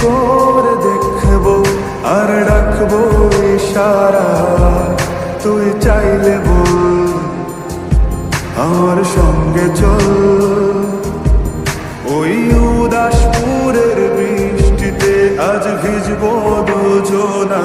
করে দেখবো আর রাখবো ইশারা, তুই চাইলে বল আমার সঙ্গে চল। ওই উদাসপুরের বৃষ্টিতে আজ ভিজবো দুজনা।